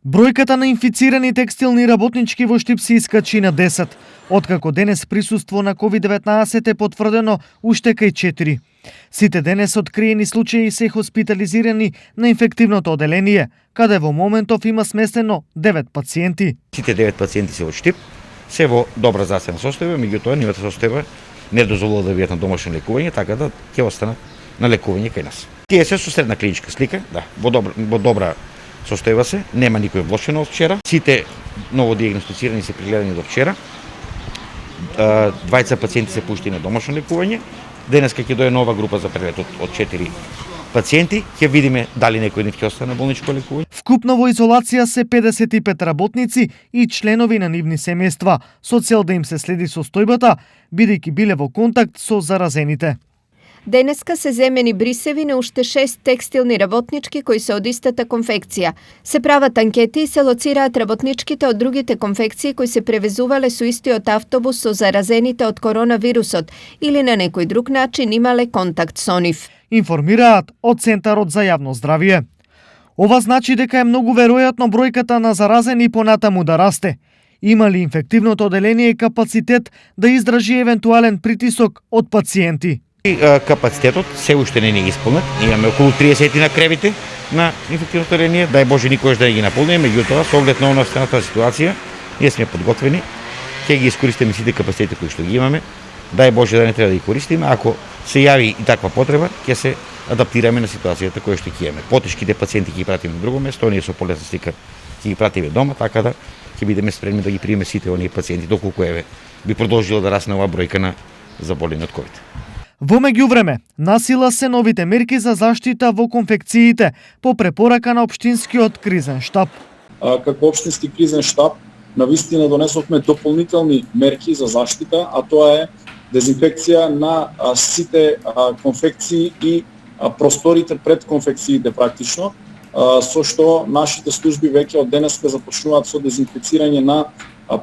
Бројката на инфицирани текстилни работнички во Штип се искачи на 10, откако денес присуство на COVID-19 е потврдено уште кај 4. Сите денес откриени случаи се хоспитализирани на инфективното оделение, каде во моментов има сместено 9 пациенти. Сите 9 пациенти се од Штип, се во добра здравствена состојба, меѓутоа нивната состојба не дозволува да бидат на домашно лекување, така да ќе останат на лекување кај нас. Тие се со средна клиничка слика, да, во добра состојба се, нема никој влошено од вчера. Сите новодиагностицирани се прегледани до вчера. 20 пациенти се пушти на домашно лекување. Денеска ќе дое нова група за преглед од 4 пациенти. Ќе видиме дали некој од нив ќе остане на болничко лекување. Вкупно во изолација се 55 работници и членови на нивни семејства, со цел да им се следи состојбата, бидејќи биле во контакт со заразените. Денеска се земени брисеви на уште 6 текстилни работнички кои се од истата конфекција. Се прават анкети и се лоцираат работничките од другите конфекции кои се превезувале со истиот автобус со заразените од коронавирусот или на некој друг начин имале контакт со нив. Информираат од Центарот за јавно здравје. Ова значи дека е многу веројатно бројката на заразени понатаму да расте. Има ли инфективното оделение капацитет да издржи евентуален притисок од пациенти? Капацитетот се уште не е исполнет. Имаме околу 30 на кревите на инфективното оделение. Дај Боже никош да не ги наполниме, меѓутоа со оглед на настојната ситуација, ние сме подготвени, ќе ги искористиме сите капацитети кои што ги имаме. Дај Боже да не треба да ги користиме, ако се јави и таква потреба, ќе се адаптираме на ситуацијата која што ќе имаме. Потешките пациенти ќе ги пратиме на друго место, оние со полесна слика ќе ги пратиме дома, така да ќе бидеме спремни да ги примеме сите оние пациенти доколку би продолжила да расне оваа бројка на заболени од ковид. Во меѓувреме, насила се новите мерки за заштита во конфекциите по препорака на Општинскиот кризен штаб. Како Општински кризен штаб, навистина донесовме дополнителни мерки за заштита, а тоа е дезинфекција на сите конфекции и просторите пред конфекциите практично, со што нашите служби веќе од денеска започнуваат со дезинфекцирање на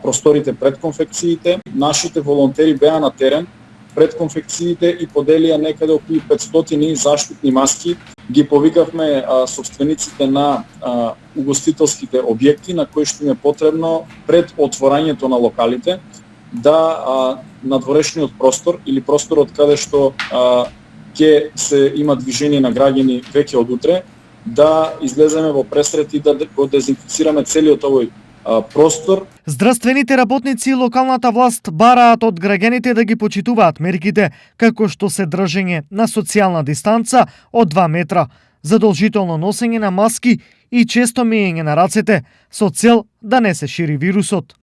просторите пред конфекциите. Нашите волонтери беа на терен пред конфекциите и поделија некаде околу 500 заштитни маски. Ги повикавме собствениците на угостителските објекти на кои што им е потребно пред отворањето на локалите да надворешниот простор или просторот каде што ќе се има движење на граѓани веќе од утре, да излеземе во пресрет и да го дезинфицираме целиот овој простор. Здравствените работници и локалната власт бараат од граѓаните да ги почитуваат мерките, како што се држење на социјална дистанца од 2 метра, задолжително носење на маски и често миење на рацете, со цел да не се шири вирусот.